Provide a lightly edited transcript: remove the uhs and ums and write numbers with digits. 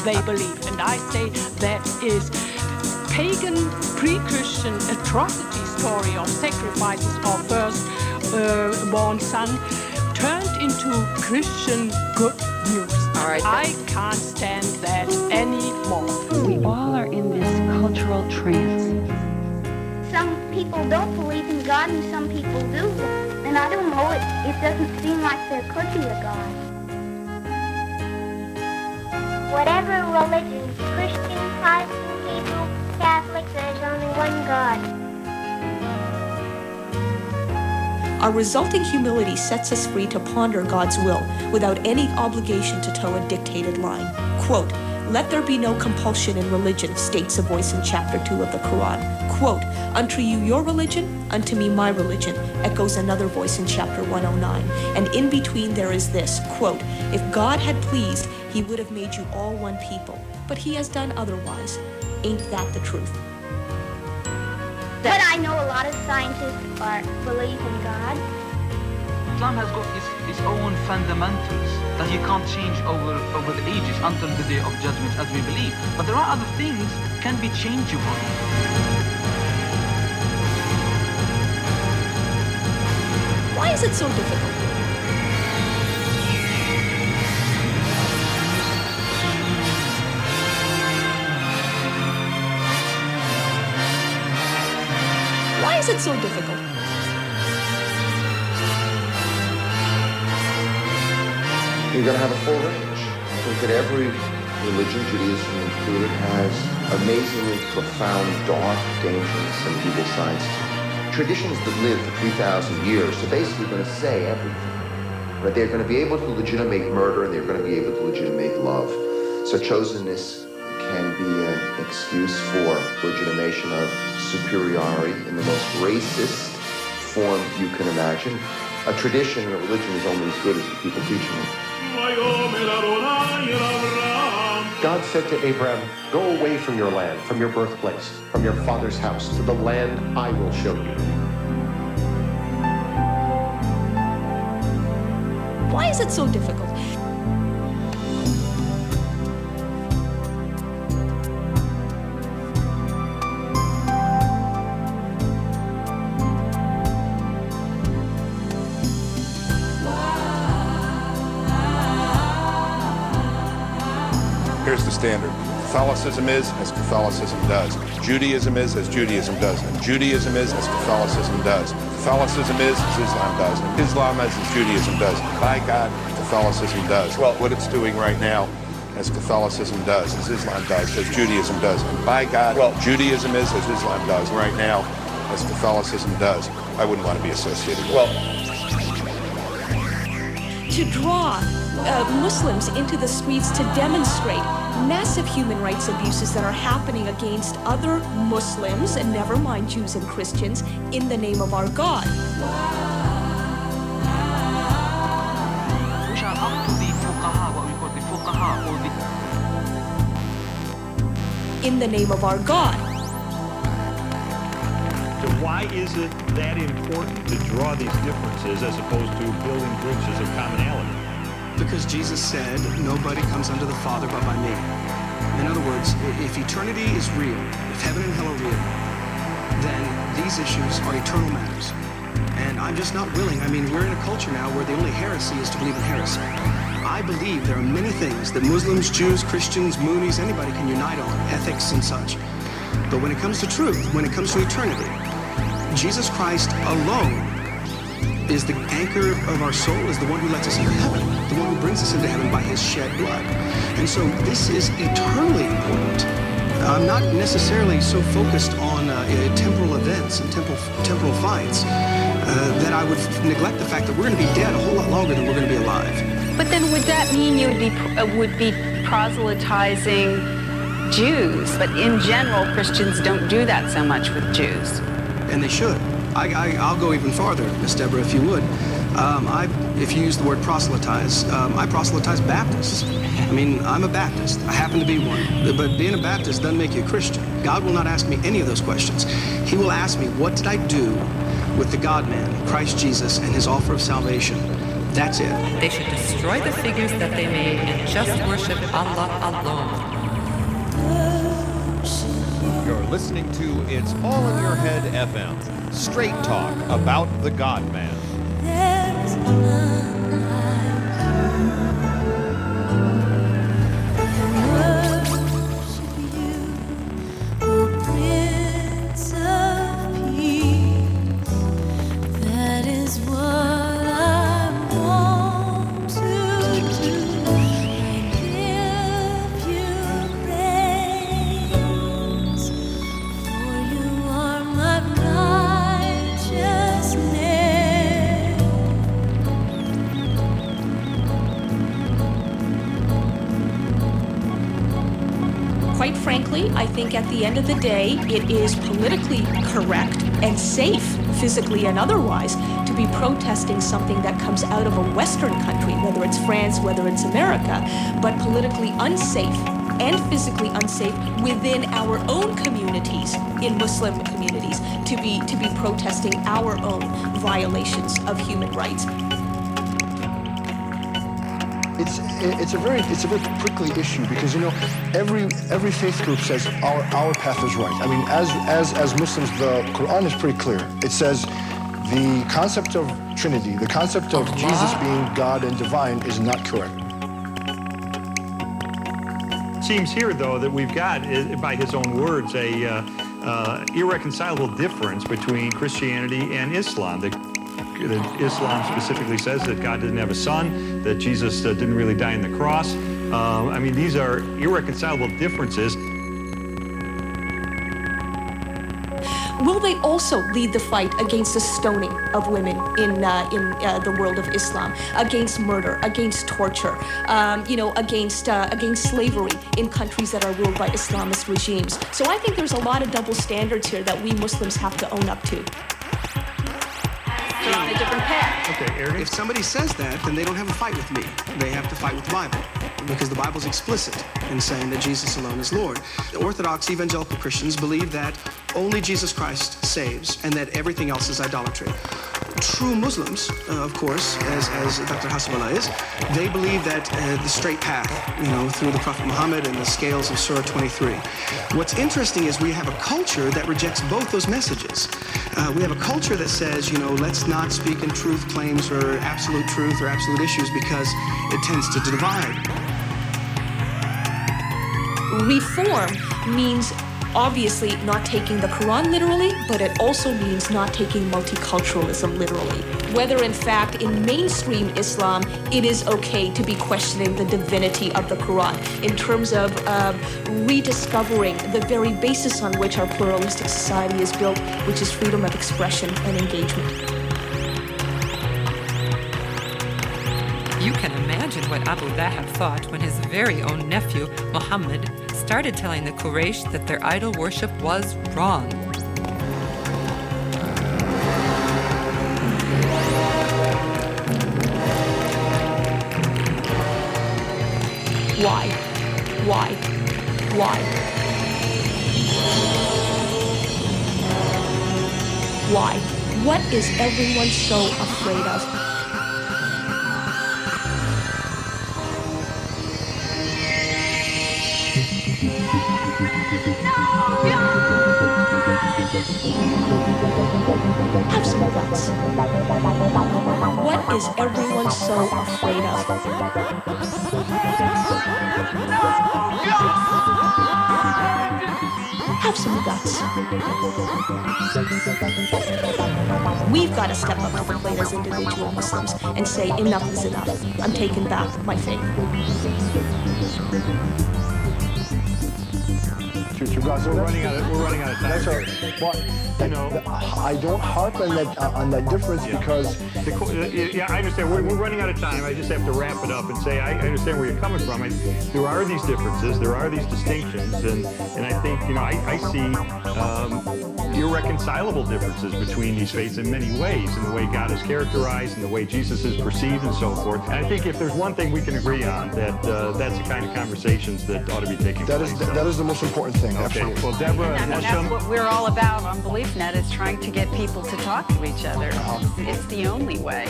they believe. And I say that is pagan, pre-Christian atrocity story of sacrifices of first-born son turned into Christian good news. All right. I can't stand that anymore. We all are in this cultural trance. Some people don't believe in God and some people do. And I don't know, it doesn't seem like there could be a God. Whatever religion, Christian, Protestant, Hebrew, Catholic, there's only one God. Our resulting humility sets us free to ponder God's will without any obligation to toe a dictated line. Quote, "Let there be no compulsion in religion," states a voice in chapter 2 of the Quran. Quote, "Unto you your religion, unto me my religion," echoes another voice in chapter 109. And in between there is this, quote, "If God had pleased, he would have made you all one people, but he has done otherwise. Ain't that the truth?" But I know a lot of scientists believe in God. Islam has got its own fundamentals that you can't change over the ages until the day of judgment, as we believe. But there are other things can be changeable. Why is it so difficult? Why is it so difficult? You're going to have a full range. I think that every religion, Judaism included, has amazingly profound, dark, dangerous, and evil sides to it. Traditions that live for 3,000 years are basically going to say everything. But they're going to be able to legitimate murder, and they're going to be able to legitimate love. So chosenness can be an excuse for legitimation of superiority in the most racist form you can imagine. A tradition and a religion is only as good as the people teaching it. God said to Abraham, "Go away from your land, from your birthplace, from your father's house, to the land I will show you." Why is it so difficult? Here's the standard. Catholicism is as Catholicism does. Judaism is as Judaism does. And Judaism is as Catholicism does. Catholicism is as Islam does. And Islam is as Judaism does. By God, Catholicism does. Well, what it's doing right now, as Catholicism does, as Islam does, as Judaism does. And by God, well, Judaism is as Islam does right now, as Catholicism does. I wouldn't want to be associated with it. Well, To draw Muslims into the streets to demonstrate massive human rights abuses that are happening against other Muslims, and never mind Jews and Christians, in the name of our God. Which are up to the fuqaha, what we call the fuqaha, or the... In the name of our God. So why is it that important to draw these differences as opposed to building bridges of commonality? Because Jesus said, "Nobody comes unto the Father but by me." In other words, if eternity is real, if heaven and hell are real, then these issues are eternal matters. And I'm just not willing. I mean, we're in a culture now where the only heresy is to believe in heresy. I believe there are many things that Muslims, Jews, Christians, Moonies, anybody can unite on, ethics and such. But when it comes to truth, when it comes to eternity, Jesus Christ alone is the anchor of our soul, is the one who lets us into heaven, the one who brings us into heaven by his shed blood. And so this is eternally important. I'm not necessarily so focused on temporal events and temporal fights that I would neglect the fact that we're going to be dead a whole lot longer than we're going to be alive. But then would that mean you would be proselytizing Jews? But in general, Christians don't do that so much with Jews. And they should. I'll go even farther, Miss Deborah, if you would. If you use the word proselytize, I proselytize Baptists. I mean, I'm a Baptist. I happen to be one. But being a Baptist doesn't make you a Christian. God will not ask me any of those questions. He will ask me, what did I do with the God-man, Christ Jesus, and his offer of salvation? That's it. They should destroy the figures that they made and just worship Allah alone. You're listening to It's All in Your Head FM, straight talk about the God Man. There's none like you. Worship you, O Prince of Peace. That is what I want to do. I give you praise, for you are my righteousness. Quite frankly, I think at the end of the day, it is politically correct and safe, physically and otherwise, to be protesting something that comes out of a Western country, whether it's France, whether it's America, but politically unsafe and physically unsafe within our own communities, in Muslim communities, to be protesting our own violations of human rights. It's a very prickly issue because, you know, every faith group says our path is right. I mean, as Muslims, the Quran is pretty clear. It says the concept of Trinity, the concept of Jesus being God and divine is not correct. Seems here, though, that we've got, by his own words, a irreconcilable difference between Christianity and Islam. That Islam specifically says that God didn't have a son, that Jesus didn't really die on the cross. I mean, these are irreconcilable differences. Will they also lead the fight against the stoning of women in the world of Islam, against murder, against torture, against slavery in countries that are ruled by Islamist regimes? So I think there's a lot of double standards here that we Muslims have to own up to. They're on a different path. Okay, Eric. If somebody says that, then they don't have a fight with me. They have to fight with the Bible, because the Bible's explicit in saying that Jesus alone is Lord. The Orthodox evangelical Christians believe that only Jesus Christ saves and that everything else is idolatry. True Muslims, of course, as Dr. Hasbullah is, they believe that the straight path, through the Prophet Muhammad and the scales of Surah 23. What's interesting is we have a culture that rejects both those messages. We have a culture that says, let's not speak in truth claims or absolute truth or absolute issues because it tends to divide. Reform means obviously not taking the Quran literally, but it also means not taking multiculturalism literally. Whether in fact in mainstream Islam it is okay to be questioning the divinity of the Quran in terms of rediscovering the very basis on which our pluralistic society is built, which is freedom of expression and engagement. You can imagine what Abu Lahab thought when his very own nephew, Muhammad, started telling the Quraysh that their idol worship was wrong. Why? What is everyone so afraid of? Have some guts. What is everyone so afraid of? Have some guts. We've got to step up to the plate as individual Muslims and say enough is enough. I'm taking back my faith. We're running out of time. That's I don't harp on that difference because... I understand. We're running out of time. I just have to wrap it up and say I understand where you're coming from. There are these differences. There are these distinctions. And I think, I see irreconcilable differences between these faiths in many ways, in the way God is characterized, and the way Jesus is perceived, and so forth. And I think if there's one thing we can agree on, that's the kind of conversations that ought to be taking place. That is the most important thing. Okay. Absolutely. Well, Deborah, that's what we're all about on BeliefNet, is trying to get people to talk to each other. It's the only way.